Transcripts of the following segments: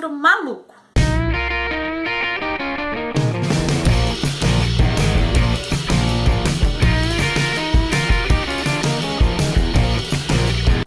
livro maluco.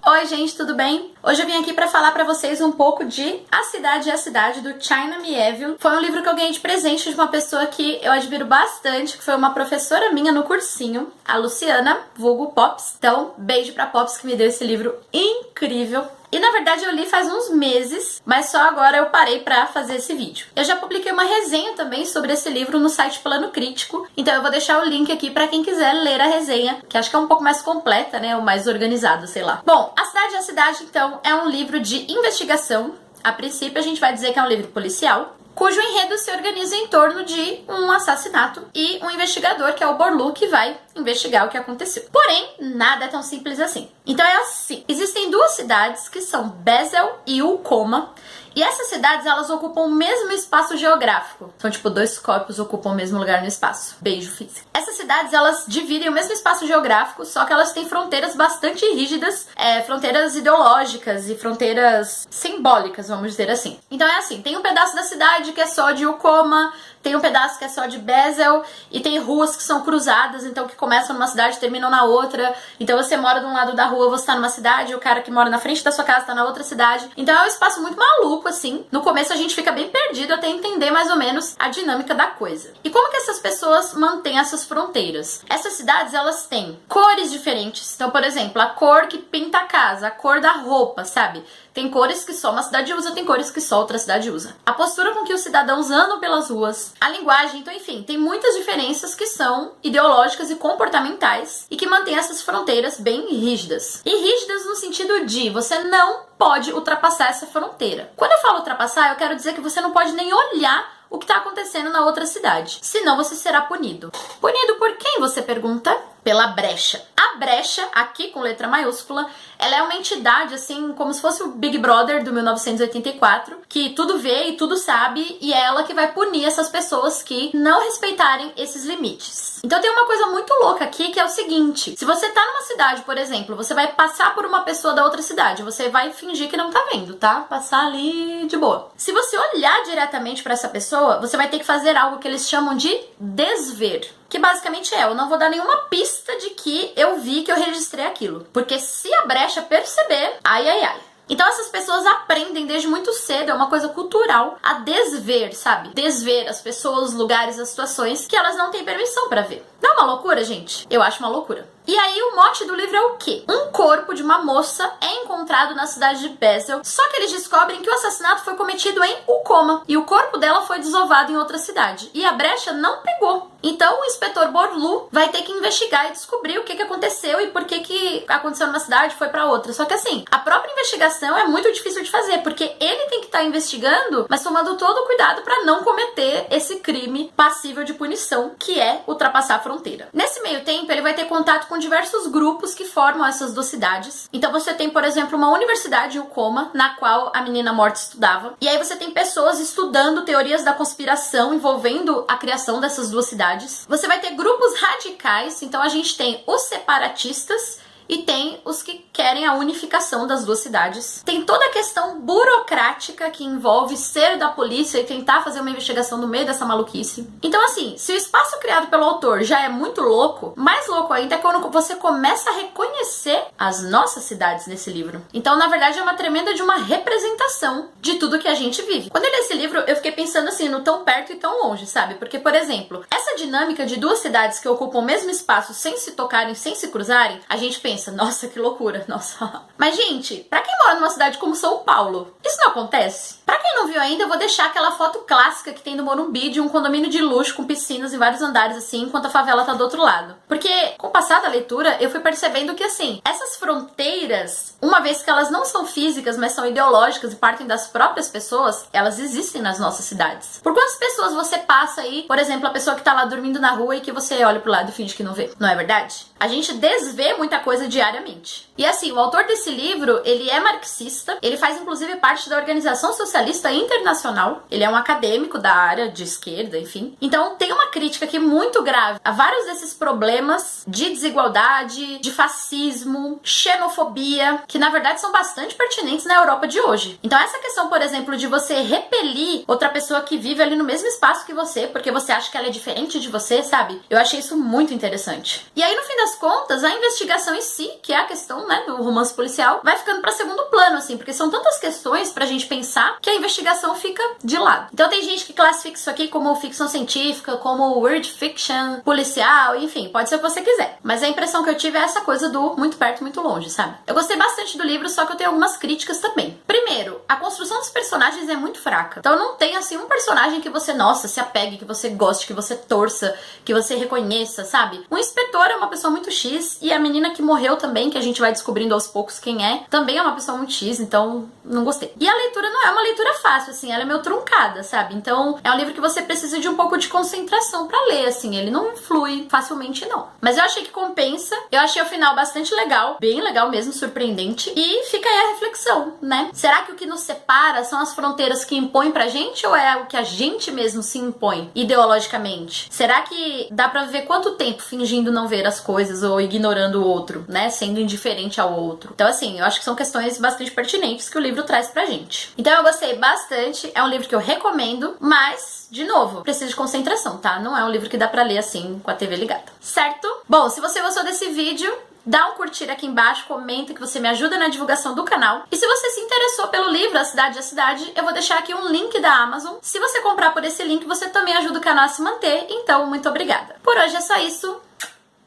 Oi gente, tudo bem? Hoje eu vim aqui pra falar pra vocês um pouco de A Cidade é a Cidade, do China Miéville. Foi um livro que eu ganhei de presente de uma pessoa que eu admiro bastante, que foi uma professora minha no cursinho, a Luciana, vulgo Pops. Então, beijo pra Pops que me deu esse livro incrível. E na verdade eu li faz uns meses, mas só agora eu parei pra fazer esse vídeo. Eu já publiquei uma resenha também sobre esse livro no site Plano Crítico, então eu vou deixar o link aqui pra quem quiser ler a resenha, que acho que é um pouco mais completa, né, ou mais organizado, sei lá. Bom, A Cidade é a Cidade, então, é um livro de investigação. A princípio a gente vai dizer que é um livro policial, cujo enredo se organiza em torno de um assassinato e um investigador, que é o Borlu, que vai investigar o que aconteceu. Porém, nada é tão simples assim. Então é assim, existem duas cidades que são Basel e Ulcoma, e essas cidades, elas ocupam o mesmo espaço geográfico. São tipo dois corpos ocupam o mesmo lugar no espaço. Beijo físico. Essas cidades, elas dividem o mesmo espaço geográfico, só que elas têm fronteiras bastante rígidas, fronteiras ideológicas e fronteiras simbólicas, vamos dizer assim. Então é assim, tem um pedaço da cidade que é só de Ulcoma, tem um pedaço que é só de Basel, e tem ruas que são cruzadas, então que começam numa cidade e terminam na outra. Então você mora de um lado da rua, você tá numa cidade, e o cara que mora na frente da sua casa tá na outra cidade. Então é um espaço muito maluco, assim. No começo a gente fica bem perdido até entender mais ou menos a dinâmica da coisa. E como que essas pessoas mantêm essas fronteiras? Essas cidades, elas têm cores diferentes. Então, por exemplo, a cor que pinta a casa, a cor da roupa, sabe? Tem cores que só uma cidade usa, tem cores que só outra cidade usa. A postura com que os cidadãos andam pelas ruas, a linguagem, então enfim, tem muitas diferenças que são ideológicas e comportamentais e que mantêm essas fronteiras bem rígidas. E rígidas no sentido de você não pode ultrapassar essa fronteira. Quando eu falo ultrapassar, eu quero dizer que você não pode nem olhar o que está acontecendo na outra cidade, senão você será punido. Punido por quem, você pergunta? Pela brecha. A brecha, aqui com letra maiúscula, ela é uma entidade, assim, como se fosse o Big Brother do 1984, que tudo vê e tudo sabe, e é ela que vai punir essas pessoas que não respeitarem esses limites. Então tem uma coisa muito louca aqui, que é o seguinte: se você tá numa cidade, por exemplo, você vai passar por uma pessoa da outra cidade, você vai fingir que não tá vendo, tá? Passar ali de boa. Se você olhar diretamente pra essa pessoa, você vai ter que fazer algo que eles chamam de desver. Que basicamente eu não vou dar nenhuma pista de que eu vi, que eu registrei aquilo. Porque se a brecha perceber, ai, ai, ai. Então essas pessoas aprendem desde muito cedo, é uma coisa cultural, a desver, sabe? Desver as pessoas, os lugares, as situações que elas não têm permissão pra ver. Não é uma loucura, gente? Eu acho uma loucura. E aí o mote do livro é o quê? Um corpo de uma moça é encontrado na cidade de Basel, só que eles descobrem que o assassinato foi cometido em Ulcoma, e o corpo dela foi desovado em outra cidade. E a brecha não pegou. Então o inspetor Borlu vai ter que investigar e descobrir o que aconteceu e por que aconteceu numa cidade e foi pra outra. Só que assim, a própria investigação é muito difícil de fazer, porque ele tem que estar investigando, mas tomando todo o cuidado pra não cometer esse crime passível de punição, que é ultrapassar a fronteira. Nesse meio tempo, ele vai ter contato com diversos grupos que formam essas duas cidades. Então você tem, por exemplo, uma universidade em Ulcoma, na qual a menina morta estudava. E aí você tem pessoas estudando teorias da conspiração envolvendo a criação dessas duas cidades. Você vai ter grupos radicais, então a gente tem os separatistas e tem os que querem a unificação das duas cidades. Tem toda a questão burocrática que envolve ser da polícia e tentar fazer uma investigação no meio dessa maluquice. Então assim, se o espaço criado pelo autor já é muito louco, mais louco ainda é quando você começa a reconhecer as nossas cidades nesse livro. Então na verdade é uma tremenda de uma representação de tudo que a gente vive. Quando eu li esse livro, eu fiquei pensando assim, no tão perto e tão longe, sabe? Porque, por exemplo, essa dinâmica de duas cidades que ocupam o mesmo espaço sem se tocarem, sem se cruzarem, a gente pensa, nossa, que loucura, nossa. Mas, gente, pra quem mora numa cidade como São Paulo, isso não acontece? Pra quem não viu ainda, eu vou deixar aquela foto clássica que tem no Morumbi de um condomínio de luxo com piscinas em vários andares, assim, enquanto a favela tá do outro lado. Porque, com o passar da leitura, eu fui percebendo que, assim, essas fronteiras, uma vez que elas não são físicas, mas são ideológicas e partem das próprias pessoas, elas existem nas nossas cidades. Por quantas pessoas você passa aí, por exemplo, a pessoa que tá lá dormindo na rua e que você olha pro lado e finge que não vê? Não é verdade? A gente desvê muita coisa diariamente. E assim, o autor desse livro, ele é marxista, ele faz inclusive parte da Organização Socialista Internacional, ele é um acadêmico da área de esquerda, enfim. Então tem uma crítica aqui muito grave a vários desses problemas de desigualdade, de fascismo, xenofobia, que na verdade são bastante pertinentes na Europa de hoje. Então essa questão, por exemplo, de você repelir outra pessoa que vive ali no mesmo espaço que você, porque você acha que ela é diferente de você, sabe? Eu achei isso muito interessante. E aí, no fim das contas, a investigação em si, que é a questão, né, do romance policial, vai ficando pra segundo plano, assim, porque são tantas questões pra gente pensar que a investigação fica de lado. Então tem gente que classifica isso aqui como ficção científica, como weird fiction, policial, enfim, pode ser o que você quiser. Mas a impressão que eu tive é essa coisa do muito perto, muito longe, sabe? Eu gostei bastante do livro, só que eu tenho algumas críticas também. Primeiro, a construção dos personagens é muito fraca. Então não tem, assim, um personagem que você, nossa, se apegue, que você goste, que você torça, que você reconheça, sabe? O inspetor é uma pessoa muito X e a menina que morreu também, que a gente vai descobrindo aos poucos quem é, também é uma pessoa muito X, então não gostei. E a leitura não é uma leitura fácil, assim, ela é meio truncada, sabe? Então é um livro que você precisa de um pouco de concentração pra ler, assim, ele não flui facilmente, não. Mas eu achei que compensa, eu achei o final bastante legal, bem legal mesmo, surpreendente, e fica aí a reflexão, né? Será que o que nos separa são as fronteiras que impõem pra gente ou é o que a gente mesmo se impõe ideologicamente? Será que dá pra viver quanto tempo fingindo não ver as coisas ou ignorando o outro, né? Sendo indiferente ao outro. Então, assim, eu acho que são questões bastante pertinentes que o livro traz pra gente. Então, eu gostei bastante. É um livro que eu recomendo, mas, de novo, precisa de concentração, tá? Não é um livro que dá pra ler assim, com a TV ligada. Certo? Bom, se você gostou desse vídeo, dá um curtir aqui embaixo, comenta que você me ajuda na divulgação do canal. E se você se interessou pelo livro A Cidade e a Cidade, eu vou deixar aqui um link da Amazon. Se você comprar por esse link, você também ajuda o canal a se manter. Então, muito obrigada. Por hoje é só isso.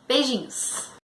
Beijinhos!